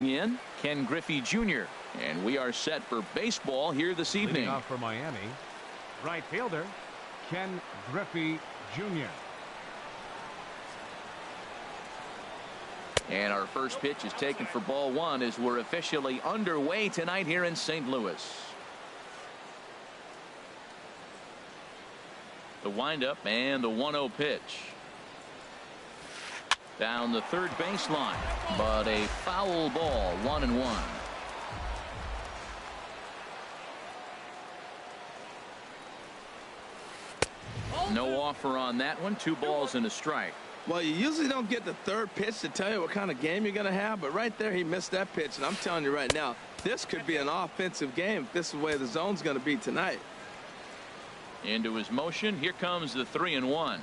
In Ken Griffey Jr. And we are set for baseball here this evening. Leading off for Miami, right fielder Ken Griffey Jr. And our first pitch is taken for ball one as we're officially underway tonight here in St. Louis. The windup and the 1-0 pitch. Down the third baseline, but a foul ball, 1-1. No offer on that one. 2 balls and a strike. Well, you usually don't get the third pitch to tell you what kind of game you're going to have, but right there he missed that pitch, and I'm telling you right now, this could be an offensive game if this is the way the zone's going to be tonight. Into his motion. Here comes the 3-1.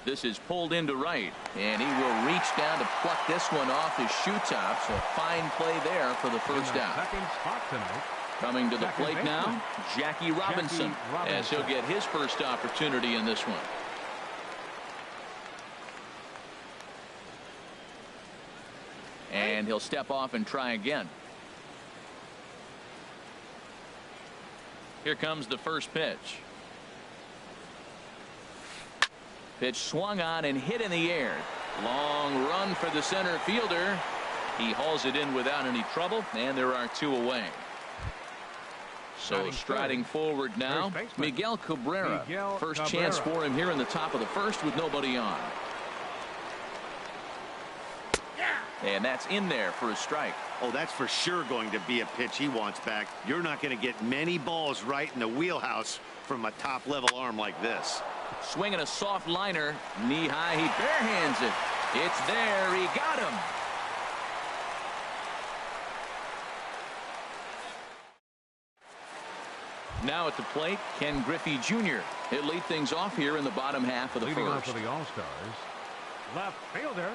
This is pulled into right, and he will reach down to pluck this one off his shoe top. So fine play there for the first out. Second spot tonight. Coming to the plate now, Jackie Robinson, as he'll get his first opportunity in this one. And he'll step off and try again. Here comes the first pitch. Pitch swung on and hit in the air. Long run for the center fielder. He hauls it in without any trouble, and there are 2 away. So striding forward now, Miguel Cabrera. First chance for him here in the top of the first with nobody on. And that's in there for a strike. Oh, that's for sure going to be a pitch he wants back. You're not going to get many balls right in the wheelhouse from a top-level arm like this. Swinging a soft liner, knee high, he barehands it. It's there, he got him. Now at the plate, Ken Griffey Jr. He'll lead things off here in the bottom half of the Leading first. off for the All-Stars, left fielder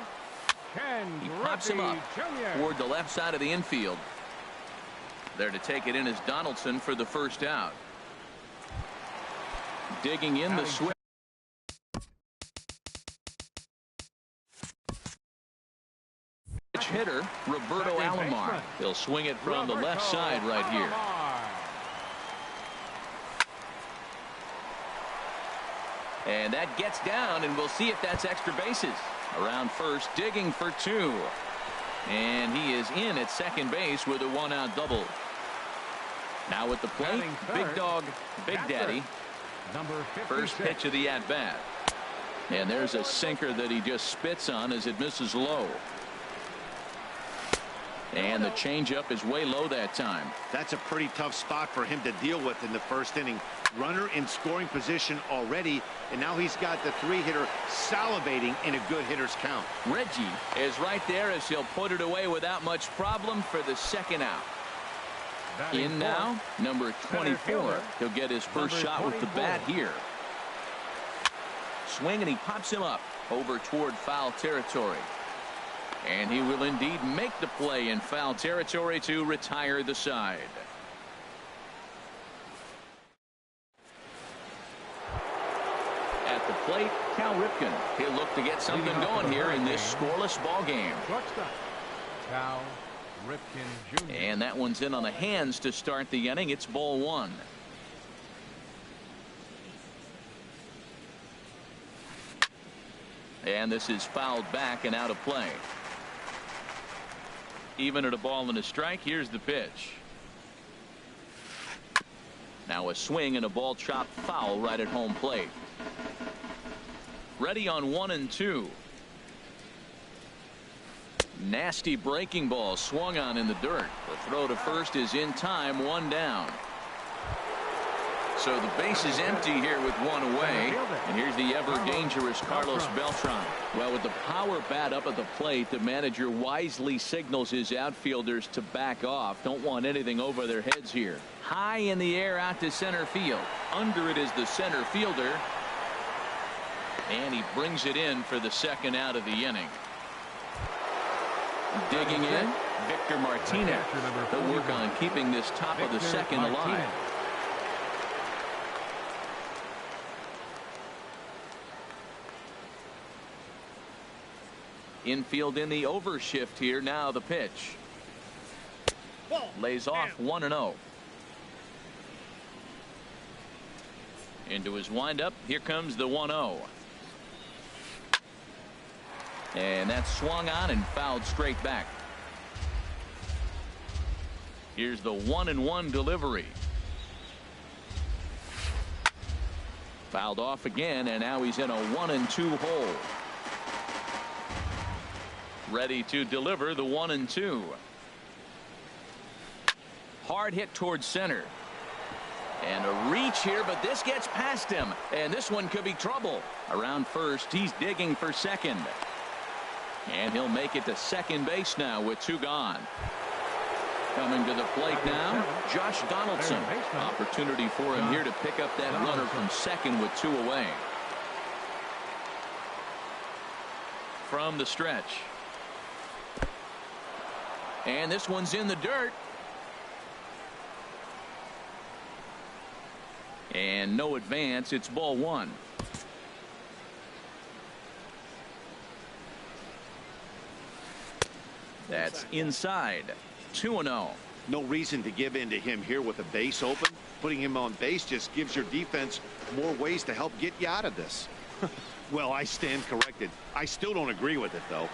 Ken He Griffey pops him up Jr. toward the left side of the infield. There to take it in is Donaldson for the first out. Digging in the swing. Hitter Roberto Alomar. He'll swing it from the left side right here. And that gets down, and we'll see if that's extra bases. Around first, digging for 2. And he is in at second base with a 1-out double. Now at the plate, Big Dog, Big Daddy. First pitch of the at-bat. And there's a sinker that he just spits on as it misses low. And the changeup is way low that time. That's a pretty tough spot for him to deal with in the first inning. Runner in scoring position already, and now he's got the 3-hitter salivating in a good hitter's count. Reggie is right there as he'll put it away without much problem for the second out. In now, number 24. He'll get his first shot with the bat here. Swing, and he pops him up over toward foul territory. And he will indeed make the play in foul territory to retire the side. At the plate, Cal Ripken. He'll look to get something going here in this scoreless ball game. Cal Ripken Jr. And that one's in on the hands to start the inning. It's ball 1. And this is fouled back and out of play. Even at a ball and a strike, here's the pitch. Now a swing and a ball chopped foul right at home plate. Ready on 1 and 2. Nasty breaking ball swung on in the dirt. The throw to first is in time, 1 down. So the base is empty here with 1 away. And here's the ever-dangerous Carlos Beltran. Well, with the power bat up at the plate, the manager wisely signals his outfielders to back off. Don't want anything over their heads here. High in the air out to center field. Under it is the center fielder. And he brings it in for the second out of the inning. Digging in, Victor Martinez. He'll work on keeping this top of the second alive. Infield in the overshift here. Now the pitch. Lays off 1-0. Into his windup. Here comes the 1-0. And that's swung on and fouled straight back. Here's the 1-1 delivery. Fouled off again, and now he's in a 1-2 hole. Ready to deliver the 1-2. Hard hit towards center. And a reach here, but this gets past him. And this one could be trouble. Around first, he's digging for second. And he'll make it to second base now with 2 gone. Coming to the plate now, Josh Donaldson. Opportunity for him here to pick up that runner from second with 2 away. From the stretch. And this one's in the dirt. And no advance. It's ball 1. That's inside. 2-0. No reason to give in to him here with a base open. Putting him on base just gives your defense more ways to help get you out of this. Well, I stand corrected. I still don't agree with it, though.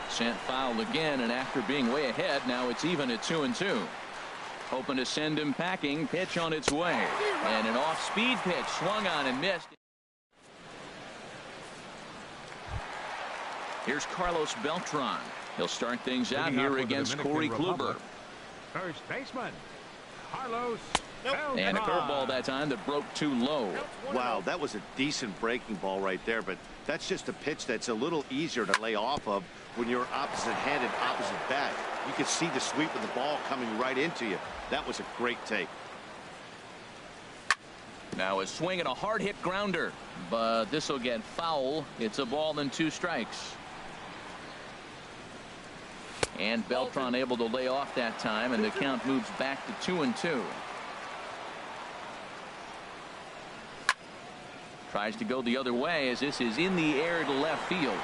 Sent foul again, and after being way ahead, now it's even at 2-2. Hoping to send him packing. Pitch on its way. And an off-speed pitch swung on and missed. Here's Carlos Beltran. He'll start things out here against Corey Kluber. First baseman, Carlos Beltran. And a curveball that time that broke too low. Wow, that was a decent breaking ball right there, but that's just a pitch that's a little easier to lay off of when you're opposite-handed, opposite bat. You could see the sweep of the ball coming right into you. That was a great take. Now a swing and a hard hit grounder, but this will get foul. It's a ball and 2 strikes. And Beltran able to lay off that time, and the count moves back to 2-2. Tries to go the other way as this is in the air to left field.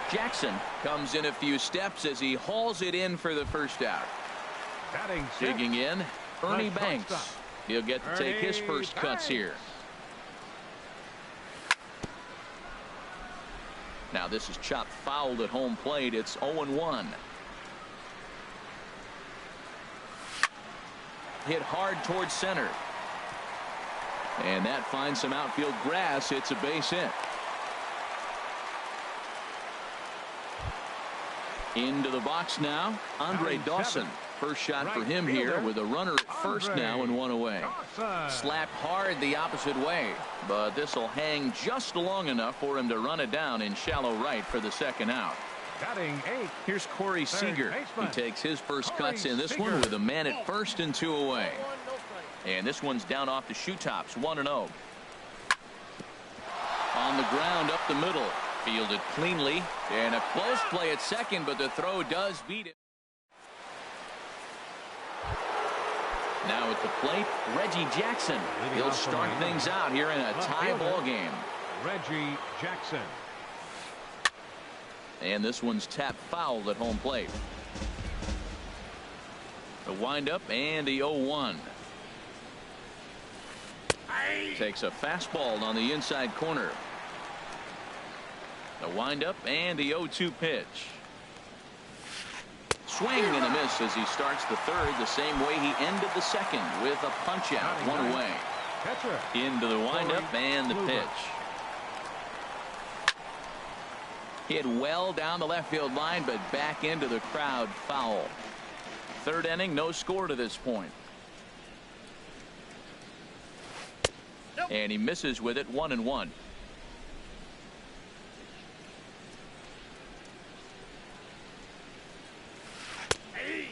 Jackson comes in a few steps as he hauls it in for the first out. Digging in, Ernie Banks. He'll get to take his first cuts here. Now this is chopped fouled at home plate. It's 0-1. Hit hard towards center. And that finds some outfield grass. It's a base hit. Into the box now, Andre Dawson. First shot for him here with a runner at first now and 1 away. Slapped hard the opposite way, but this will hang just long enough for him to run it down in shallow right for the second out. Here's Corey Seager. He takes his first cuts in this one with a man at first and 2 away. And this one's down off the shoe tops, 1-0. On the ground up the middle. Fielded cleanly, and a close play at second, but the throw does beat it. Now at the plate, Reggie Jackson. He'll start things out here in a tie ball game. Reggie Jackson. And this one's tapped foul at home plate. The windup and the 0-1. Takes a fastball on the inside corner. The windup and the 0-2 pitch. Swing and a miss as he starts the third the same way he ended the second with a punch out, 1 away. Into the windup and the pitch. Hit well down the left field line, but back into the crowd, foul. Third inning, no score to this point. And he misses with it, 1-1.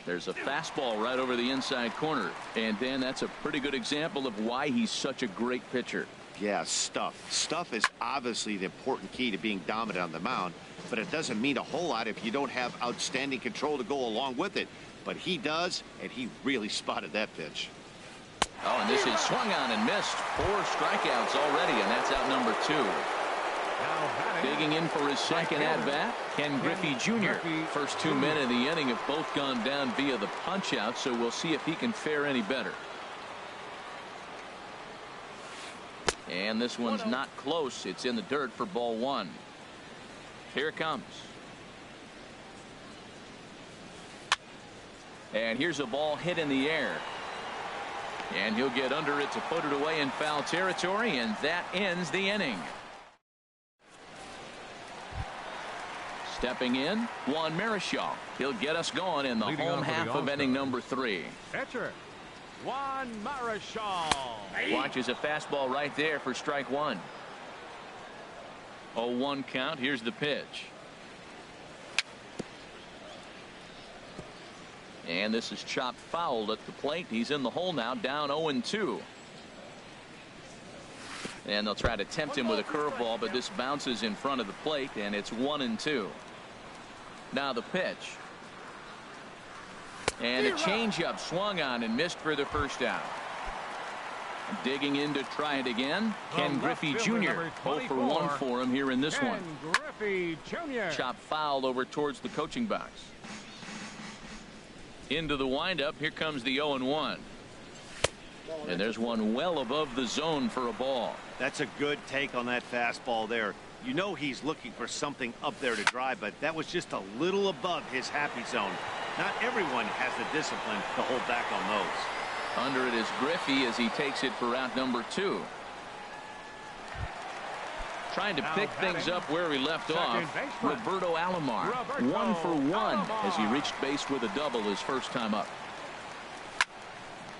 There's a fastball right over the inside corner. And Dan, that's a pretty good example of why he's such a great pitcher. Yeah, stuff. Stuff is obviously the important key to being dominant on the mound, but it doesn't mean a whole lot if you don't have outstanding control to go along with it. But he does, and he really spotted that pitch. Oh, and this is swung on and missed. 4 strikeouts already, and that's out number 2. Now batting Digging in for his second at-bat, Ken Griffey Jr. First 2 men in the inning have both gone down via the punch-out, so we'll see if he can fare any better. And this one's not close. It's in the dirt for ball one. Here it comes. And here's a ball hit in the air. And he'll get under it to put it away in foul territory, and that ends the inning. Stepping in, Juan Marichal. He'll get us going in the home half of inning number 3. Pitcher, Juan Marichal. Watches a fastball right there for strike one. 0-1 count. Here's the pitch. And this is chopped foul at the plate. He's in the hole now, down 0-2. And they'll try to tempt him with a curveball, but this bounces in front of the plate, and it's 1-2. Now the pitch. And a changeup swung on and missed for the first out. Digging in to try it again, Ken Griffey Jr. 0 for 1 for him here in this one. Griffey Jr. Chop foul over towards the coaching box. Into the windup. Here comes the 0-1. And there's one well above the zone for a ball. That's a good take on that fastball there. You know he's looking for something up there to drive, but that was just a little above his happy zone. Not everyone has the discipline to hold back on those. Under it is Griffey as he takes it for out number 2. Trying to pick things up where he left off. Roberto Alomar, 1 for 1 as he reached base with a double his first time up.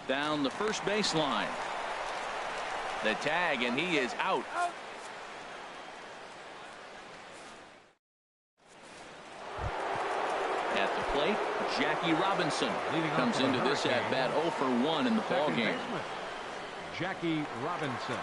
Down the first baseline. The tag, and he is out. At the plate, Jackie Robinson comes into this at bat 0 for 1 in the ball game. Jackie Robinson.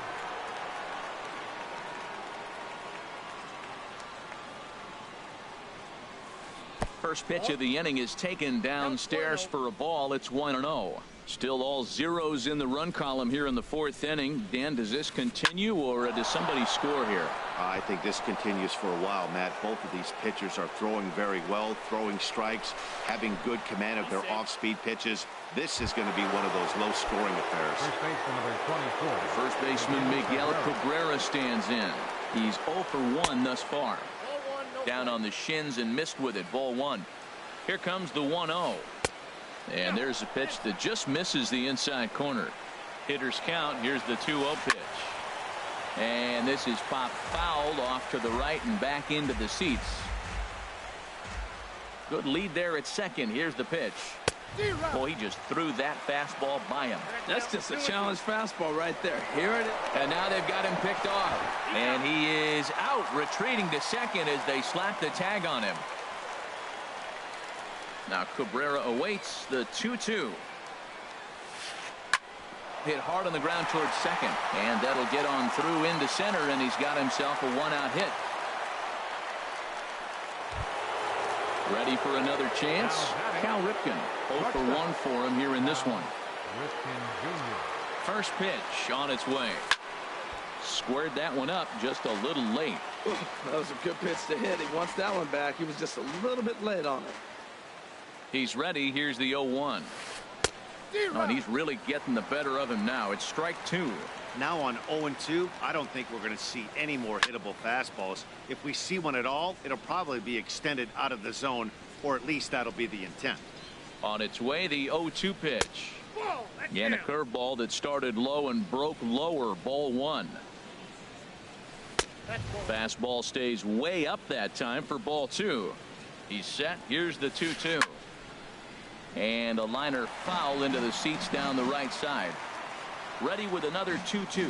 First pitch of the inning is taken downstairs for a ball. It's 1-0. Still all zeros in the run column here in the 4th inning. Dan, does this continue, or does somebody score here? I think this continues for a while, Matt. Both of these pitchers are throwing very well, throwing strikes, having good command of their off-speed pitches. This is going to be one of those low-scoring affairs. First baseman number 24. First baseman Miguel Cabrera stands in. He's 0 for 1 thus far. Down on the shins and missed with it. Ball 1. Here comes the 1-0. And there's a pitch that just misses the inside corner. Hitters count. Here's the 2-0 pitch. And this is popped fouled off to the right and back into the seats. Good lead there at second. Here's the pitch. Boy, he just threw that fastball by him. That's just a challenge fastball right there. Here it is. And now they've got him picked off. And he is out, retreating to second as they slap the tag on him. Now Cabrera awaits the 2-2. Hit hard on the ground towards second. And that'll get on through into center, and he's got himself a 1-out hit. Ready for another chance? Cal Ripken, 0 for 1 for him here in this one. Ripken Jr. First pitch on its way. Squared that one up just a little late. That was a good pitch to hit. He wants that one back. He was just a little bit late on it. He's ready. Here's the 0-1. Oh, and he's really getting the better of him now. It's strike 2. Now on 0-2, I don't think we're going to see any more hittable fastballs. If we see one at all, it'll probably be extended out of the zone, or at least that'll be the intent. On its way, the 0-2 pitch. And a curveball that started low and broke lower. Ball 1. Fastball stays way up that time for ball 2. He's set. Here's the 2-2. And a liner foul into the seats down the right side. Ready with another 2-2.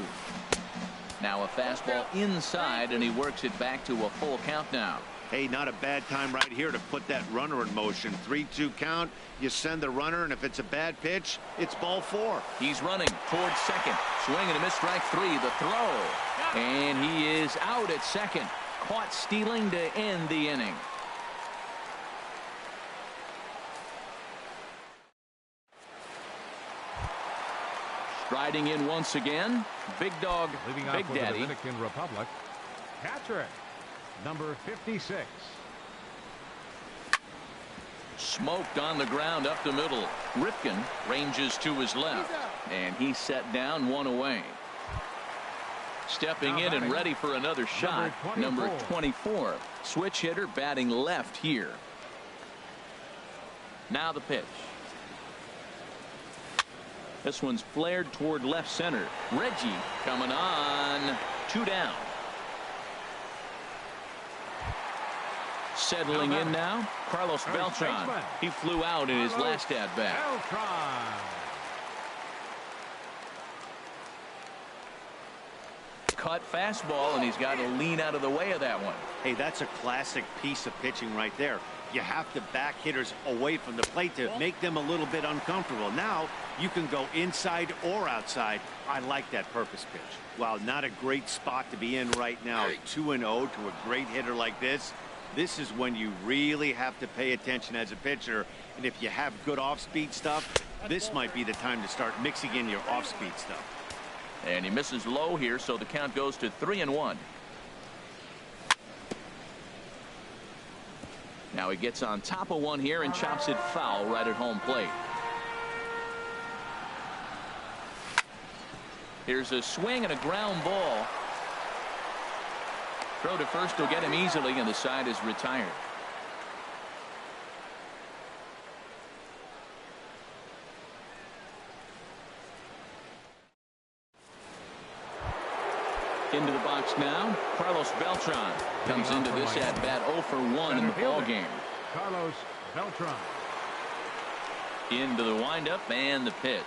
Now a fastball inside, and he works it back to a full count now. Hey, not a bad time right here to put that runner in motion. 3-2 count. You send the runner, and if it's a bad pitch, it's ball 4. He's running towards second. Swing and a miss, strike 3. The throw. And he is out at second. Caught stealing to end the inning. Striding in once again, Big Dog, Leading Big off with the Daddy. Dominican Republic, Patrick number 56. Smoked on the ground up the middle. Ripken ranges to his left, and he's set down, 1 away. Stepping in and ready for another shot, number 24. Switch hitter batting left here. Now the pitch. This one's flared toward left center. Reggie coming on. 2 down. Settling in now, Carlos Beltran. He flew out in his last at bat. Cut fastball, and he's got to lean out of the way of that one. Hey, that's a classic piece of pitching right there. You have to back hitters away from the plate to make them a little bit uncomfortable. Now you can go inside or outside. I like that purpose pitch. Wow, not a great spot to be in right now. 2-0 to a great hitter like this. This is when you really have to pay attention as a pitcher. And if you have good off-speed stuff, this might be the time to start mixing in your off-speed stuff. And he misses low here, so the count goes to 3-1. Now he gets on top of one here and chops it foul right at home plate. Here's a swing and a ground ball. Throw to first will get him easily, and the side is retired. Into the box now, Carlos Beltran comes into this at bat 0 for 1 in the ball game. Carlos Beltran. Into the windup and the pitch.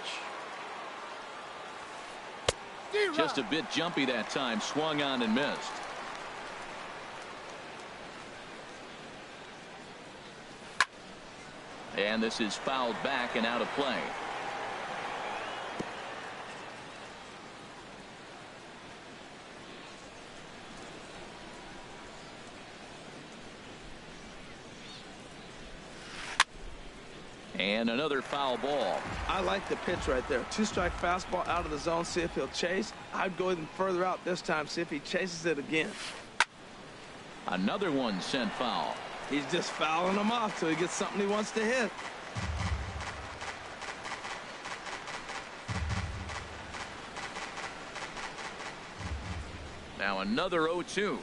Just a bit jumpy that time, swung on and missed. And this is fouled back and out of play. And another foul ball. I like the pitch right there. 2-strike fastball out of the zone. See if he'll chase. I'd go even further out this time. See if he chases it again. Another one sent foul. He's just fouling them off till he gets something he wants to hit. Now another 0-2.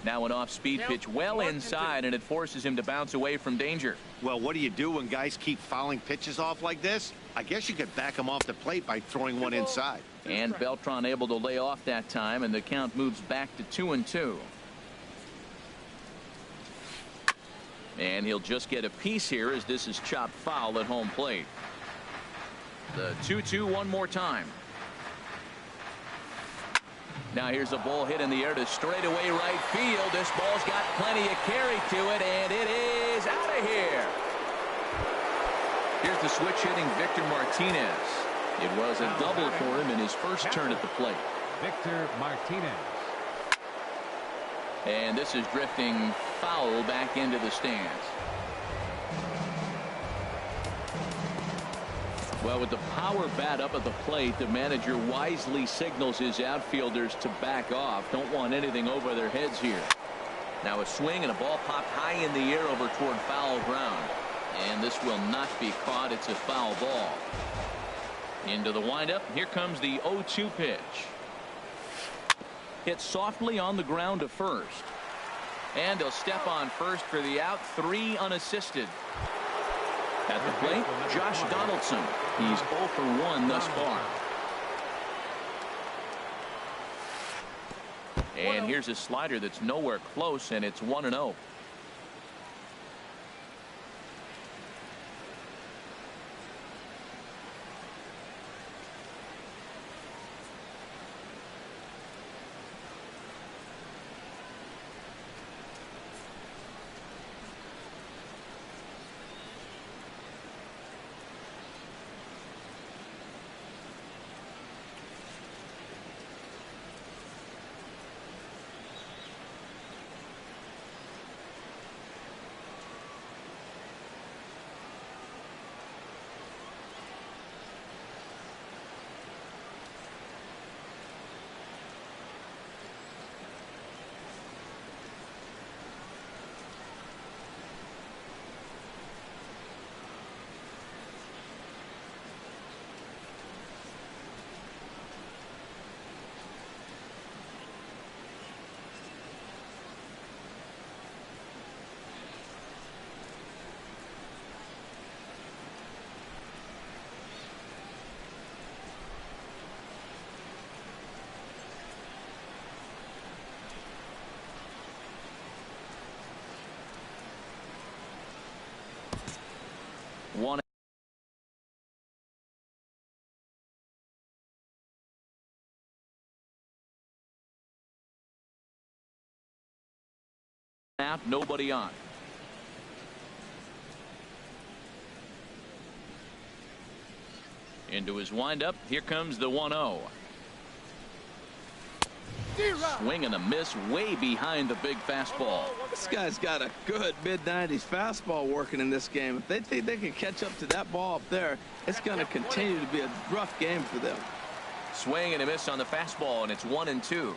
Now an off-speed pitch well inside, and it forces him to bounce away from danger. Well, what do you do when guys keep fouling pitches off like this? I guess you could back them off the plate by throwing one inside. And Beltran able to lay off that time, and the count moves back to 2-2. And he'll just get a piece here as this is chopped foul at home plate. The 2-2 one more time. Now here's a ball hit in the air to straightaway right field. This ball's got plenty of carry to it, and it is out of here. Here's the switch hitting Victor Martinez. It was a double for him in his first turn at the plate. Victor Martinez. And this is drifting foul back into the stands. Well, with the power bat up at the plate, the manager wisely signals his outfielders to back off. Don't want anything over their heads here. Now a swing and a ball popped high in the air over toward foul ground. And this will not be caught. It's a foul ball. Into the windup. Here comes the 0-2 pitch. Hit softly on the ground to first. And he'll step on first for the out. 3 unassisted. At the plate, Josh Donaldson. He's 0 for 1 thus far. And here's a slider that's nowhere close, and it's 1-0. One out, nobody on. Into his windup. Here comes the 1-0. Swing and a miss way behind the big fastball. This guy's got a good mid-90s fastball working in this game. If they think they can catch up to that ball up there, it's going to continue to be a rough game for them. Swing and a miss on the fastball, and it's 1-2.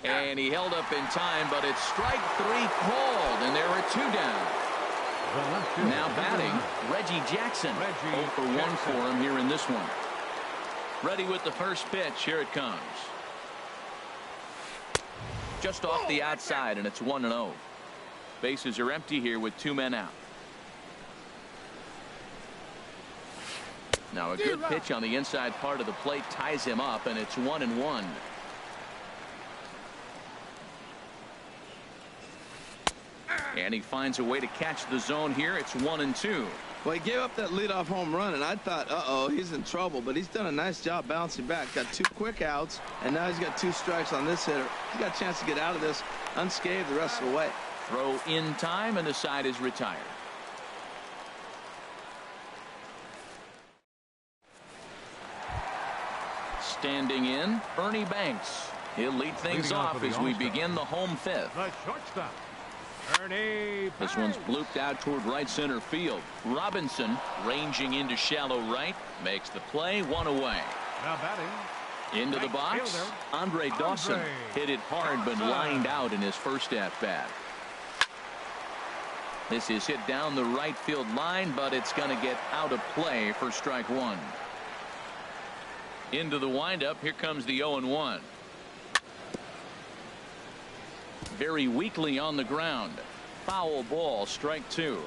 And he held up in time, but it's strike 3 called, and there are 2 down. Now batting, Reggie Jackson. 0 for 1 for him here in this one. Ready with the first pitch. Here it comes. Just off the outside, and it's 1-0. Bases are empty here with 2 men out. Now a good pitch on the inside part of the plate ties him up, and it's 1-1. And he finds a way to catch the zone here. It's 1-2. Well, he gave up that leadoff home run, and I thought, uh-oh, he's in trouble. But he's done a nice job bouncing back. Got 2 quick outs, and now he's got 2 strikes on this hitter. He's got a chance to get out of this unscathed the rest of the way. Throw in time, and the side is retired. Standing in, Ernie Banks. He'll lead things off as we begin the home 5th. The shortstop, Ernie This one's blooped out toward right center field. Robinson, ranging into shallow right, makes the play, 1 away. Now batting. Into the box, Andre Dawson hit it hard but lined out in his first at-bat. This is hit down the right field line, but it's going to get out of play for strike 1. Into the windup. Here comes the 0-1. Very weakly on the ground. Foul ball, strike 2.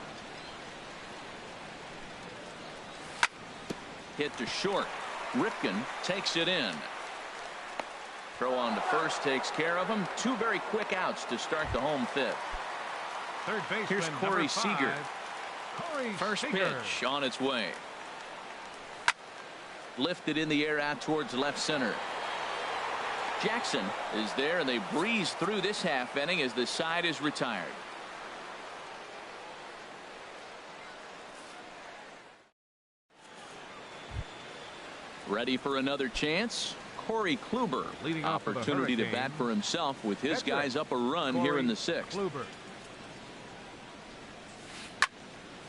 Hit to short. Ripken takes it in. Throw on to first takes care of him. 2 very quick outs to start the home 5th. Third baseman, Here's Corey number 5, Seager. Corey First Seager. pitch on its way. Lifted in the air out towards left center. Jackson is there, and they breeze through this half inning as the side is retired. Ready for another chance. Corey Kluber. Leading off for the Opportunity to Hurricane. bat for himself with his That's guys it. up a run here in the 6th. Kluber.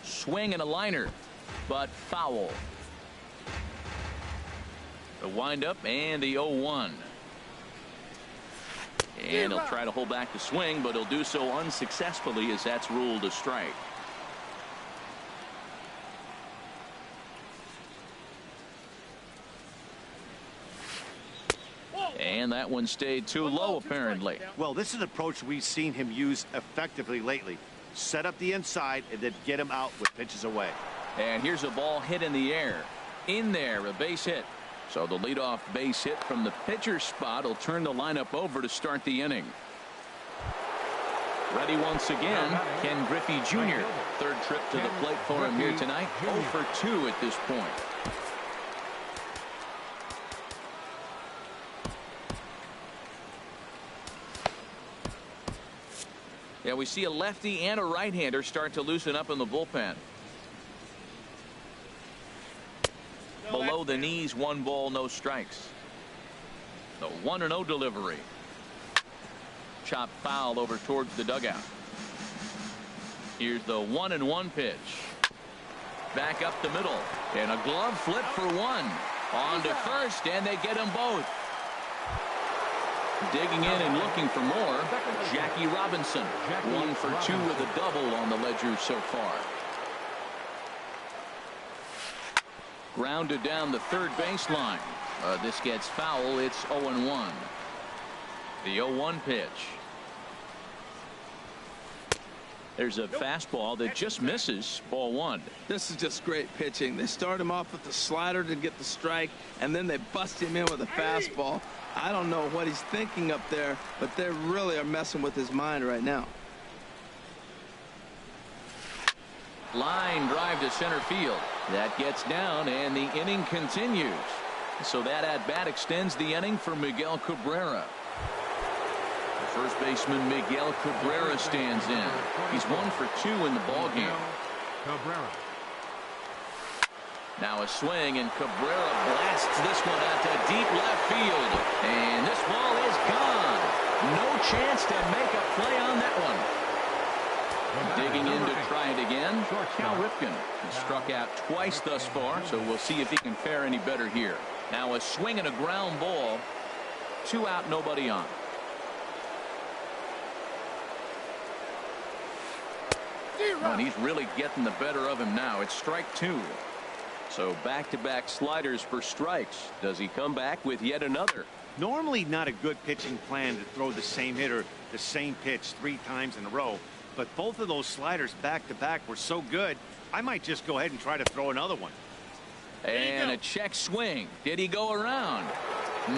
Swing and a liner, but foul. The windup and the 0-1. And he'll try to hold back the swing, but he'll do so unsuccessfully as that's ruled a strike. And that one stayed too low, apparently. Well, this is an approach we've seen him use effectively lately. Set up the inside and then get him out with pitches away. And here's a ball hit in the air. In there, a base hit. So the leadoff base hit from the pitcher's spot will turn the lineup over to start the inning. Ready once again, Ken Griffey Jr. Third trip to the plate for him here tonight. 0 for 2 at this point. Yeah, we see a lefty and a right-hander start to loosen up in the bullpen. Below the knees, 1 ball, no strikes. The 1-0 delivery. Chop foul over towards the dugout. Here's the 1-1 pitch. Back up the middle. And a glove flip for 1. On to first, and they get them both. Digging in and looking for more, Jackie Robinson. 1 for 2 with a double on the ledger so far. Grounded down the third baseline. This gets foul. It's 0-1. The 0-1 pitch. There's a fastball that just misses. Ball 1. This is just great pitching. They start him off with the slider to get the strike, and then they bust him in with a fastball. I don't know what he's thinking up there, but they really are messing with his mind right now. Line drive to center field. That gets down, and the inning continues. So that at-bat extends the inning for Miguel Cabrera. The first baseman, Miguel Cabrera, stands in. He's 1 for 2 in the ballgame. Cabrera. Now a swing, and Cabrera blasts this one out to deep left field. And this ball is gone. No chance to make a play on that one. Digging in to try it again, Cal Ripken has struck out twice thus far, so we'll see if he can fare any better here. Now a swing and a ground ball. 2 out, nobody on. Oh, and he's really getting the better of him now. It's strike 2. So back-to-back sliders for strikes. Does he come back with yet another? Normally not a good pitching plan to throw the same hitter the same pitch 3 times in a row. But both of those sliders back-to-back were so good, I might just go ahead and try to throw another one. And a check swing. Did he go around?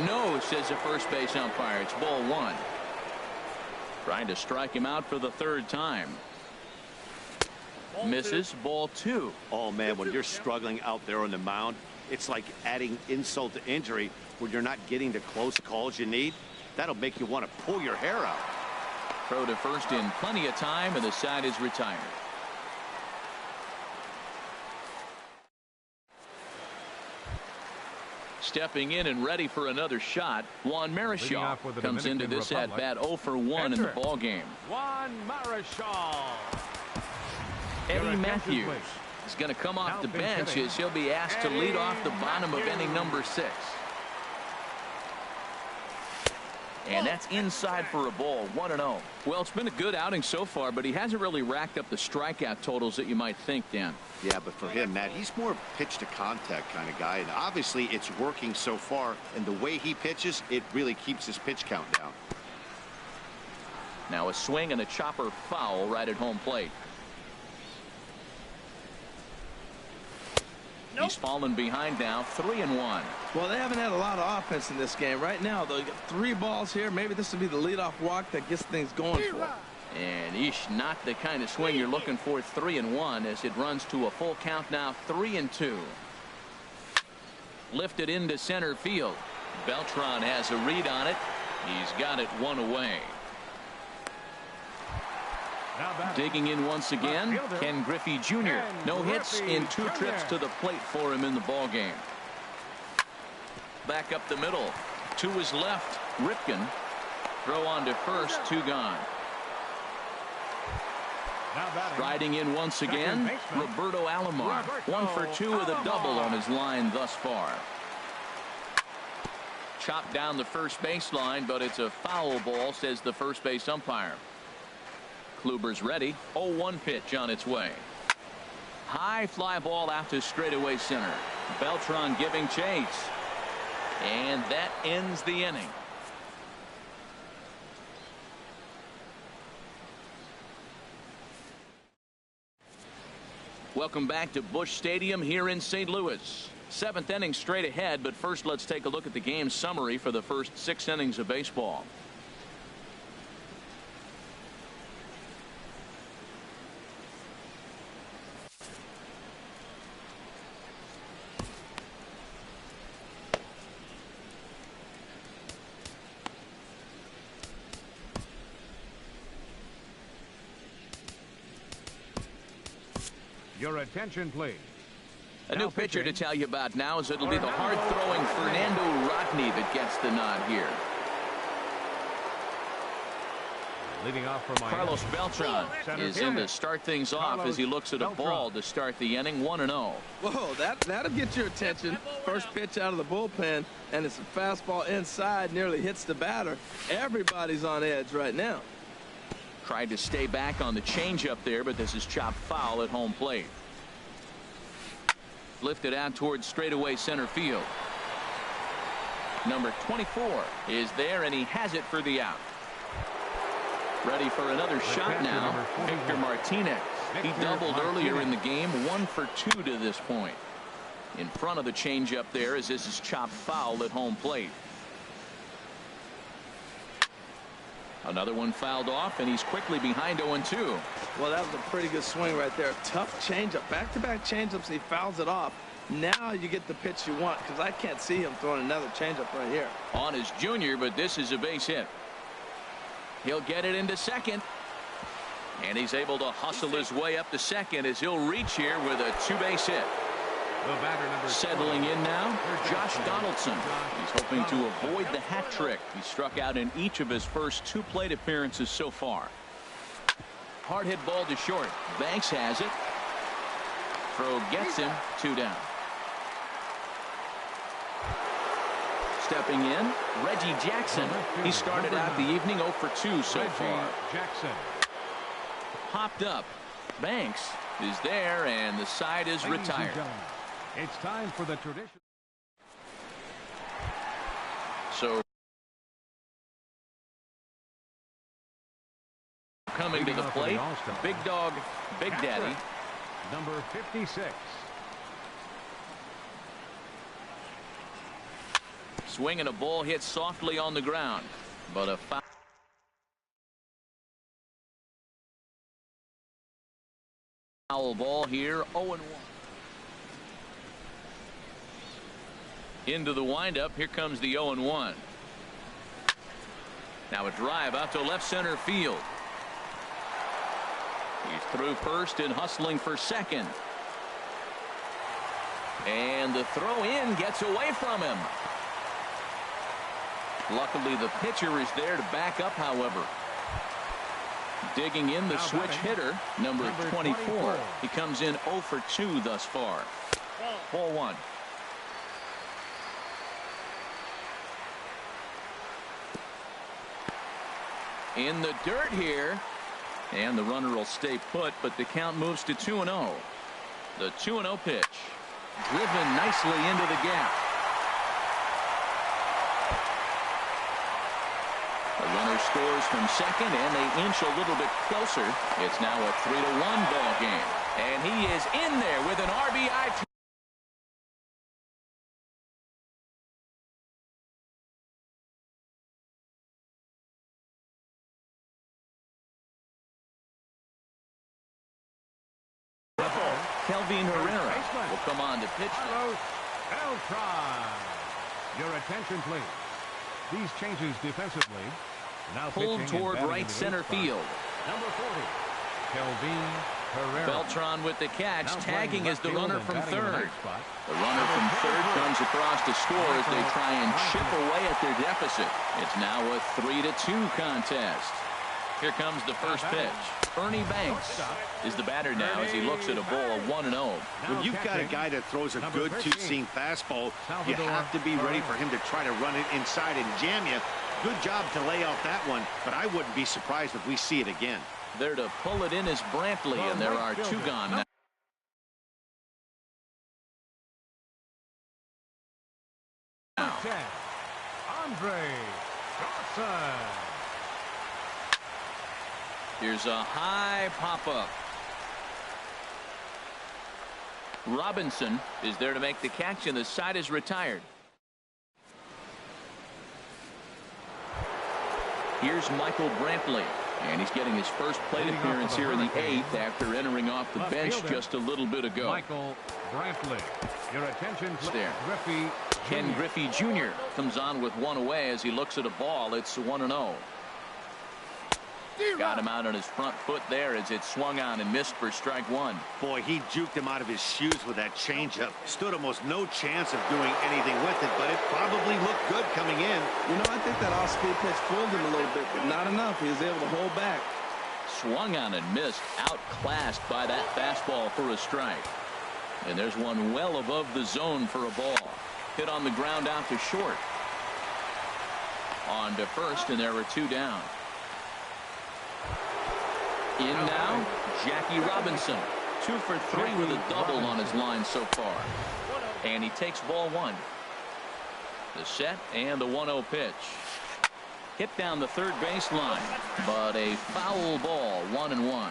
No, says the first base umpire. It's ball 1. Trying to strike him out for the 3rd time. Misses. Ball 2. Oh, man, when you're struggling out there on the mound, it's like adding insult to injury when you're not getting the close calls you need. That'll make you want to pull your hair out. Throw to first in plenty of time, and the side is retired. Stepping in and ready for another shot, Juan Marichal comes into this at-bat 0 for 1 in the ballgame. Juan Marichal. Eddie Matthews is going to come off the bench as he'll be asked to lead off the bottom of inning number 6. And that's inside for a ball. 1-0. Well, it's been a good outing so far, but he hasn't really racked up the strikeout totals that you might think, Dan. Yeah, but for him, Matt, he's more pitch to contact kind of guy, and obviously it's working so far, and the way he pitches, it really keeps his pitch count down. Now a swing and a chopper foul right at home plate. He's fallen behind now, 3-1. Well, they haven't had a lot of offense in this game. Right now, they'll get 3 balls here. Maybe this will be the leadoff walk that gets things going for them. And not the kind of swing you're looking for. 3-1 as it runs to a full count now. 3-2. Lifted into center field. Beltran has a read on it. He's got it 1 away. Digging in once again, Ken Griffey Jr. No hits in 2 trips to the plate for him in the ballgame. Back up the middle. To his left, Ripken. Throw on to first, 2 gone. Striding in once again, Roberto Alomar. 1 for 2 with a double on his line thus far. Chopped down the first baseline, but it's a foul ball, says the first base umpire. Kluber's ready. 0-1 pitch on its way. High fly ball out to straightaway center. Beltran giving chase. And that ends the inning. Welcome back to Busch Stadium here in St. Louis. 7th inning straight ahead, but first let's take a look at the game summary for the first 6 innings of baseball. Your attention, please. A new pitcher to tell you about now is it'll be the hard-throwing Fernando Rodney that gets the nod here. Leading off for Carlos Beltran is in to start things off as he looks at a ball to start the inning. 1-0. Whoa, that'll get your attention. First pitch out of the bullpen, and it's a fastball inside, nearly hits the batter. Everybody's on edge right now. Tried to stay back on the changeup there, but this is chopped foul at home plate. Lifted out towards straightaway center field. Number 24 is there, and he has it for the out. Ready for another shot now. Victor Martinez. He doubled earlier in the game. 1 for 2 to this point. In front of the changeup there as this is chopped foul at home plate. Another one fouled off, and he's quickly behind 0-2. Well, that was a pretty good swing right there. Tough changeup. Back-to-back changeups, he fouls it off. Now you get the pitch you want, because I can't see him throwing another changeup right here. On his junior, but this is a base hit. He'll get it into second. And he's able to hustle his way up to second as he'll reach here with a two-base hit. Settling in now, Josh Donaldson. He's hoping to avoid the hat trick. He struck out in each of his first 2 plate appearances so far. Hard hit ball to short. Banks has it. Throw gets him, 2 down. Stepping in, Reggie Jackson. He started out the evening 0 for 2 so far. Jackson. Popped up. Banks is there, and the side is retired. It's time for the tradition. So coming to the plate, big dog, Big Daddy. Number 56. Swinging a ball hit softly on the ground, but a foul ball here, 0-1. Into the windup. Here comes the 0-1. Now a drive out to left center field. He's through first and hustling for second. And the throw in gets away from him. Luckily the pitcher is there to back up, however. Digging in the switch hitter, number 24. He comes in 0 for 2 thus far. Ball 1. In the dirt here, and the runner will stay put, but the count moves to 2-0. The 2-0 pitch driven nicely into the gap. The runner scores from second, and they inch a little bit closer. It's now a 3-1 ball game, and he is in there with an RBI. Kelvin Herrera will come on to pitch. Your attention, please. These changes defensively. Now pulled toward right center field. Number 40, Kelvin Herrera. Beltran with the catch, tagging as the runner from third. The runner from third comes across to score as they try and chip away at their deficit. It's now a 3-2 contest. Here comes the first pitch. Ernie Banks is the batter now as he looks at a ball 1-0. When you've got a guy that throws a good two-seam fastball, you have to be ready for him to try to run it inside and jam you. Good job to lay off that one, but I wouldn't be surprised if we see it again. There to pull it in is Brantley, and there are 2 gone now. Andre Dawson. Here's a high pop-up. Robinson is there to make the catch, and the side is retired. Here's Michael Brantley, and he's getting his first plate appearance here in the 8th after entering off the bench just a little bit ago. Michael Brantley. Your attention, there. Griffey Ken Griffey Jr. comes on with 1 away as he looks at a ball. It's 1-0. Got him out on his front foot there as it swung on and missed for strike 1. Boy, he juked him out of his shoes with that changeup. Stood almost no chance of doing anything with it, but it probably looked good coming in. You know, I think that off-speed pitch fooled him a little bit, but not enough. He was able to hold back. Swung on and missed, outclassed by that fastball for a strike. And there's one well above the zone for a ball. Hit on the ground out to short. On to first, and there were 2 down. In now, Jackie Robinson. 2 for 3 with a double on his line so far. And he takes ball 1. The set and the 1-0 pitch. Hit down the third baseline, but a foul ball, 1-1.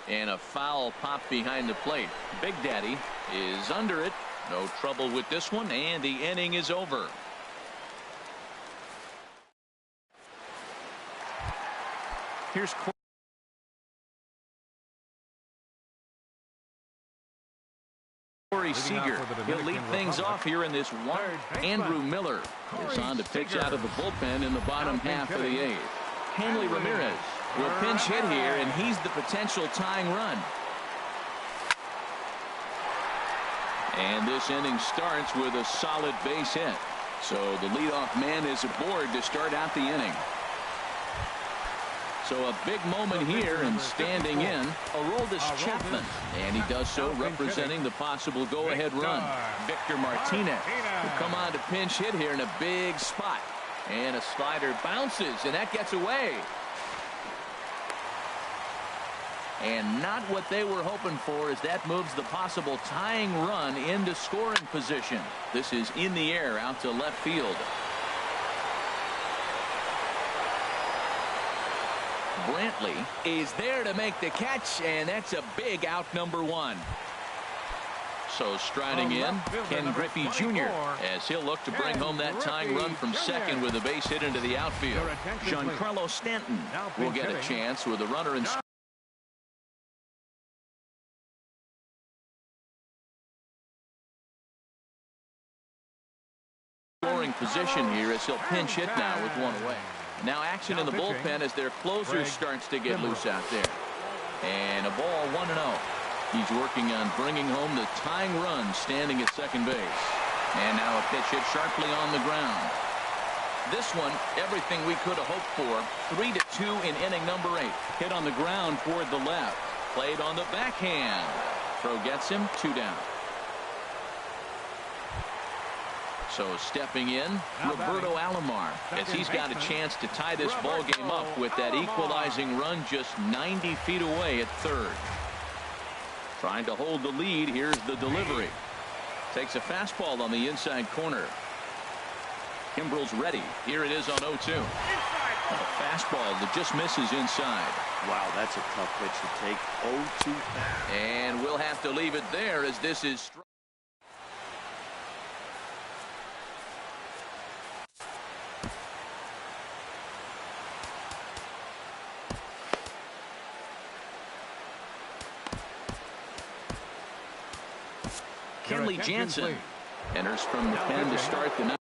And a foul pop behind the plate. Big Daddy is under it. No trouble with this one, and the inning is over. Here's Corey Seager. He'll lead things off here in this one. Andrew Miller is on to pitch out of the bullpen in the bottom half of the eighth. Hanley Ramirez will pinch hit here, and he's the potential tying run. And this inning starts with a solid base hit. So the leadoff man is aboard to start out the inning. So a big moment here, and standing in, Aroldis Chapman. And he does so representing the possible go-ahead run. Victor Martinez will come on to pinch hit here in a big spot. And a slider bounces, and that gets away. And not what they were hoping for, as that moves the possible tying run into scoring position. This is in the air out to left field. Brantley is there to make the catch, and that's a big out, number one. So striding in, Ken Griffey Jr., as he'll look to bring home that tying run from second with a base hit into the outfield. Giancarlo Stanton will get a chance with a runner in scoring position here, as he'll pinch hit now with one away. Now action in the bullpen as their closer starts to get loose out there. And a ball, 1-0. He's working on bringing home the tying run, standing at second base. And now a pitch hit sharply on the ground. This one, everything we could have hoped for. 3-2 in inning number 8. Hit on the ground toward the left. Played on the backhand. Throw gets him, 2 down. So stepping in, Roberto Alomar, as he's got a chance to tie this ball game up with that equalizing run just 90 feet away at third. Trying to hold the lead. Here's the delivery. Takes a fastball on the inside corner. Kimbrel's ready. Here it is on 0-2. A fastball that just misses inside. Wow, that's a tough pitch to take. 0-2. And we'll have to leave it there, as this is Kenley Jansen enters from the pen to start the ninth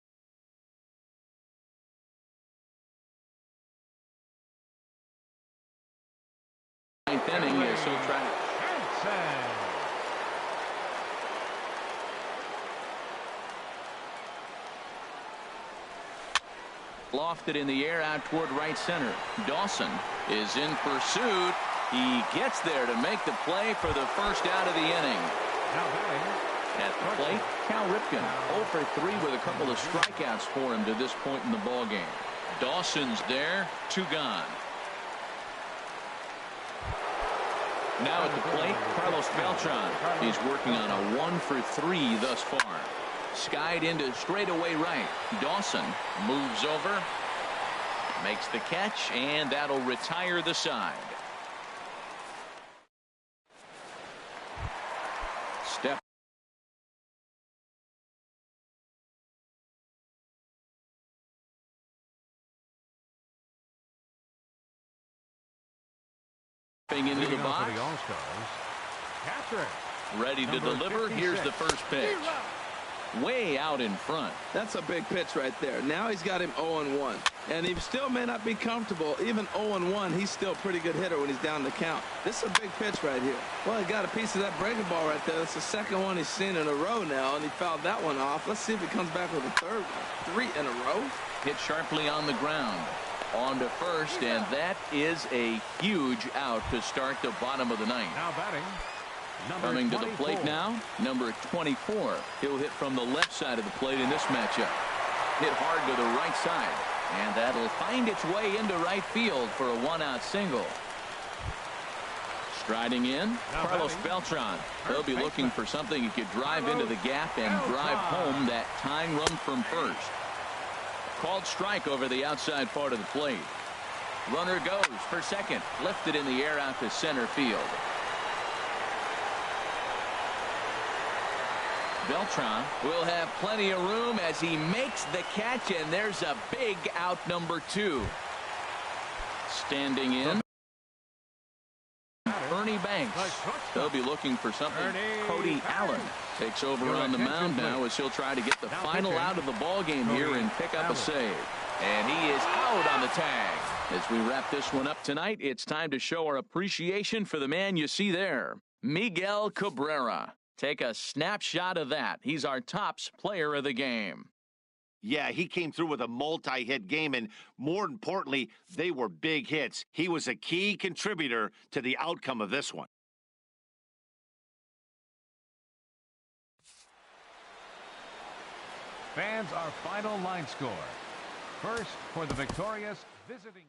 inning. As he'll try. Lofted in the air out toward right center. Dawson is in pursuit. He gets there to make the play for the first out of the inning. At the plate, Cal Ripken 0 for 3 with a couple of strikeouts for him to this point in the ball game. Dawson's there, 2 gone. Now at the plate, Carlos Beltran. He's working on a 1 for 3 thus far. Skied into straightaway right. Dawson moves over, makes the catch, and that'll retire the side. Step into the box. Ready to deliver. Here's the first pitch. Way out in front. That's a big pitch right there. Now he's got him 0-1. And he still may not be comfortable. Even 0-1, he's still a pretty good hitter when he's down the count. This is a big pitch right here. Well, he got a piece of that breaking ball right there. That's the second one he's seen in a row now, and he fouled that one off. Let's see if he comes back with a third one. 3 in a row. Hit sharply on the ground. On to first, and that is a huge out to start the bottom of the ninth. Now batting. Coming to the plate now, number 24. He'll hit from the left side of the plate in this matchup. Hit hard to the right side, and that'll find its way into right field for a 1-out single. Striding in, Carlos Beltran. He'll be looking for something he could drive into the gap and drive home that tying run from first. Called strike over the outside part of the plate. Runner goes for second. Lifted in the air out to center field. Beltran will have plenty of room as he makes the catch, and there's a big out, number 2. Standing in. Ernie Banks. They'll be looking for something. Cody Allen takes over on the mound now as he'll try to get the final out of the ball game here and pick up a save. And he is out on the tag. As we wrap this one up tonight, it's time to show our appreciation for the man you see there, Miguel Cabrera. Take a snapshot of that. He's our tops player of the game. Yeah, he came through with a multi-hit game, and more importantly, they were big hits. He was a key contributor to the outcome of this one. Fans, our final line score. First, for the victorious visiting